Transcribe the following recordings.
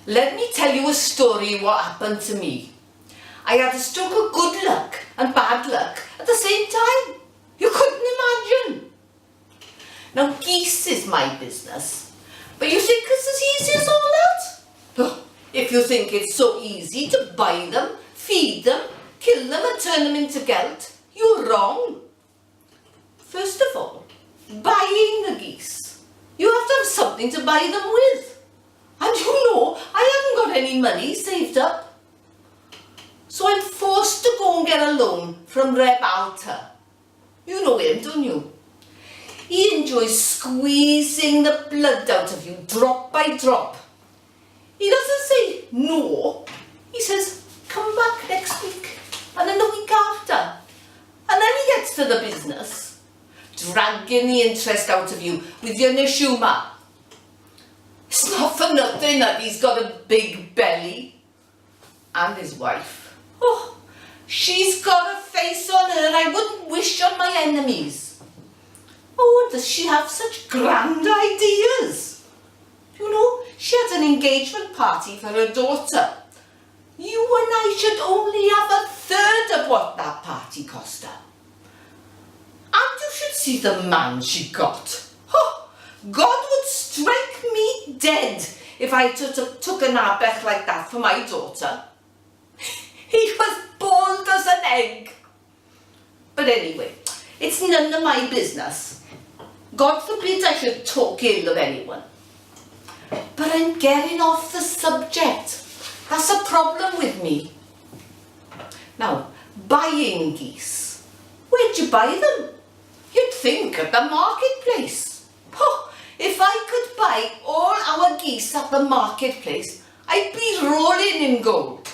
Let me tell you a story what happened to me. I had a stroke of good luck and bad luck at the same time. You couldn't imagine. Now, geese is my business. But you think it's as easy as all that? Oh, if you think it's so easy to buy them, feed them, kill them and turn them into gelt, you're wrong. First of all, buying the geese. You have to have something to buy them with. And you know, I haven't got any money saved up. So I'm forced to go and get a loan from Reb Alter. You know him, don't you? He enjoys squeezing the blood out of you, drop by drop. He doesn't say no. He says, come back next week, and then the week after. And then he gets to the business, dragging the interest out of you with your neshuma. It's not for nothing that he's got a big belly. And his wife. Oh, she's got a face on her I wouldn't wish on my enemies. Oh, does she have such grand ideas? You know, she had an engagement party for her daughter. You and I should only have a third of what that party cost her. And you should see the man she got. Oh, God would strike me dead if I took an abbech like that for my daughter. He was bold as an egg. But anyway, it's none of my business. God forbid I should talk ill of anyone. But I'm getting off the subject. That's a problem with me. Now, buying geese. Where'd you buy them? You'd think at the marketplace. Oh, if I could buy all our geese at the marketplace, I'd be rolling in gold.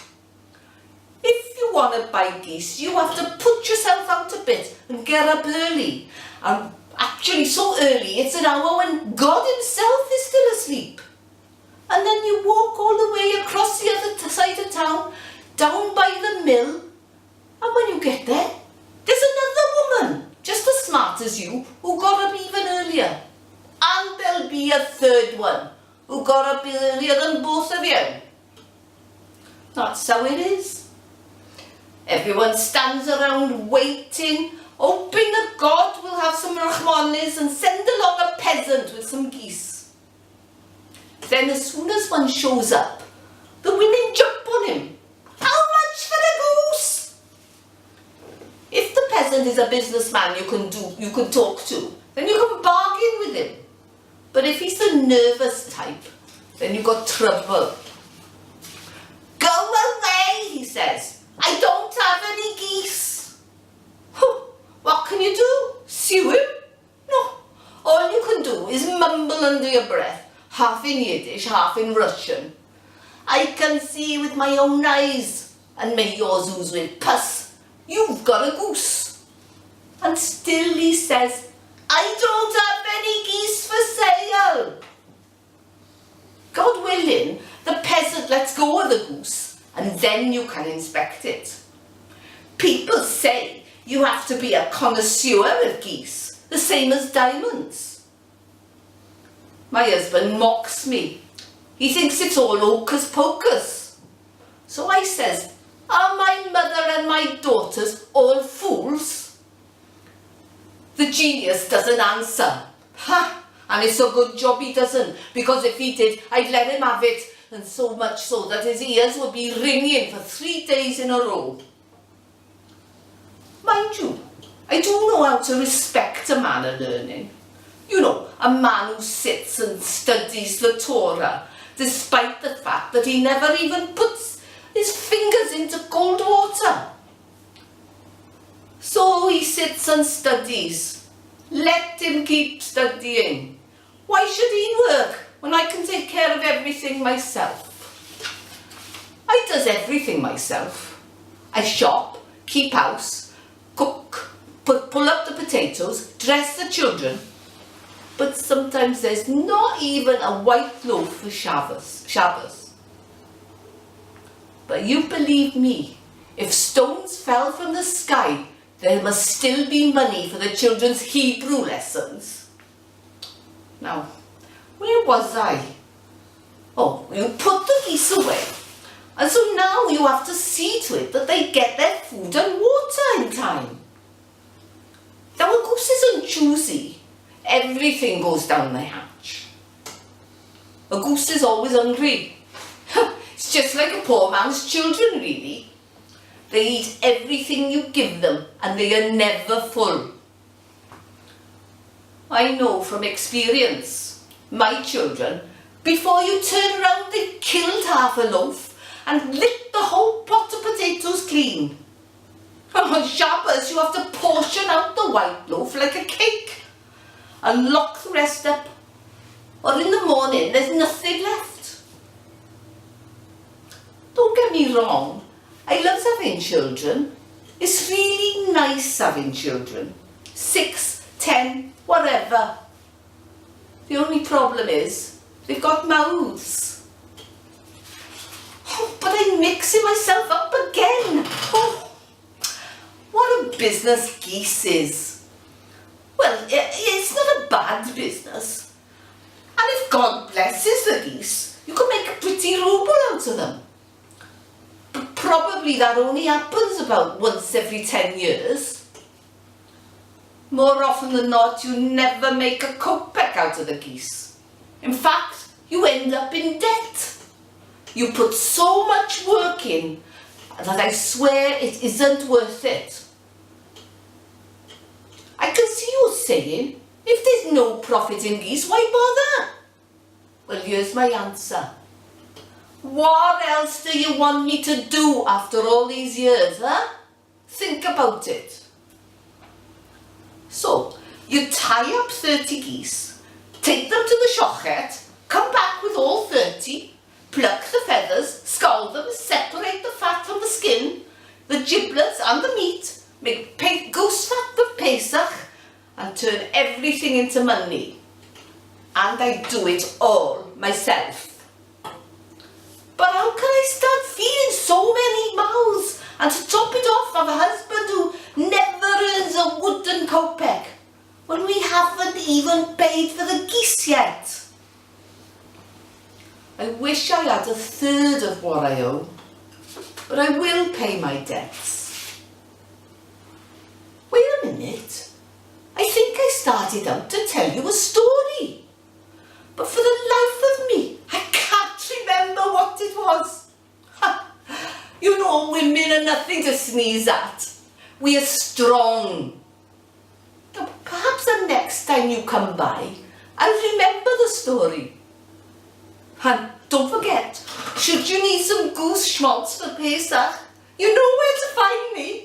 If you want to buy geese, you have to put yourself out a bit and get up early. And actually so early, it's an hour when God himself is still asleep. And then you walk all the way across the other side of town, down by the mill. And when you get there, there's another woman, just as smart as you, who got up even earlier. And there'll be a third one, who got up earlier than both of you. That's how it is. Everyone stands around waiting, hoping that God will have some rahmanis and send along a peasant with some geese. Then as soon as one shows up, the women jump on him. How much for the goose? If the peasant is a businessman you can talk to, then you can bargain with him. But if he's the nervous type, then you've got trouble. Go away, he says. I don't have any geese. What can you do? Sue him? No. All you can do is mumble under your breath, half in Yiddish, half in Russian. I can see with my own eyes, and may yours ooze with pus. You've got a goose. And still he says, I don't have any geese for sale. God willing, the peasant lets go of the goose, and then you can inspect it. People say you have to be a connoisseur of geese, the same as diamonds. My husband mocks me. He thinks it's all hocus pocus. So I says, are my mother and my daughters all fools? The genius doesn't answer. Ha! And it's a good job he doesn't, because if he did, I'd let him have it, and so much so that his ears would be ringing for 3 days in a row. Mind you, I do know how to respect a man of learning. You know, a man who sits and studies the Torah, despite the fact that he never even puts his fingers into cold water. So he sits and studies. Let him keep studying. Why should he work when I can take care of everything myself? I does everything myself. I shop, keep house, cook, pull up the potatoes, dress the children. But sometimes there's not even a white loaf for Shabbos. But you believe me, if stones fell from the sky, there must still be money for the children's Hebrew lessons. Now, where was I? Oh, you put the geese away. And so now you have to see to it that they get their food and water in time. Now a goose isn't choosy. Everything goes down the hatch. A goose is always hungry. It's just like a poor man's children, really. They eat everything you give them and they are never full. I know from experience, my children, before you turn around, they killed half a loaf and licked the whole pot of potatoes clean. And on Shabbos, you have to portion out the white loaf like a cake and lock the rest up. Or in the morning, there's nothing left. Don't get me wrong, I love having children. It's really nice having children. 6, 10, whatever. The only problem is, they've got mouths. Oh, but I'm mixing myself up again. Oh, what a business Geese is. Well, it's not a bad business. And if God blesses the geese, you can make a pretty ruble out of them. But probably that only happens about once every 10 years. More often than not, you never make a kopeck out of the geese. In fact, you end up in debt. You put so much work in that I swear it isn't worth it. I can see you saying, if there's no profit in geese, why bother? Well, here's my answer. What else do you want me to do after all these years, huh? Think about it. So, you tie up 30 geese, take them to the shochet, come back with all 30, pluck the feathers, scald them, separate the fat from the skin, the giblets and the meat, make goose fat of Pesach, and turn everything into money. And I do it all myself. But how can I start feeding so many mouths and to top it off have a husband who never earns a wooden kopeck when we haven't even paid for the geese yet? I wish I had a third of what I owe, but I will pay my debts. Wait a minute. I think I started out to tell you a story, but for the life of me, I can't remember what it was. You know, women are nothing to sneeze at. We are strong. Now, perhaps the next time you come by, I'll remember the story. And don't forget, should you need some goose schmaltz for Pesach, you know where to find me.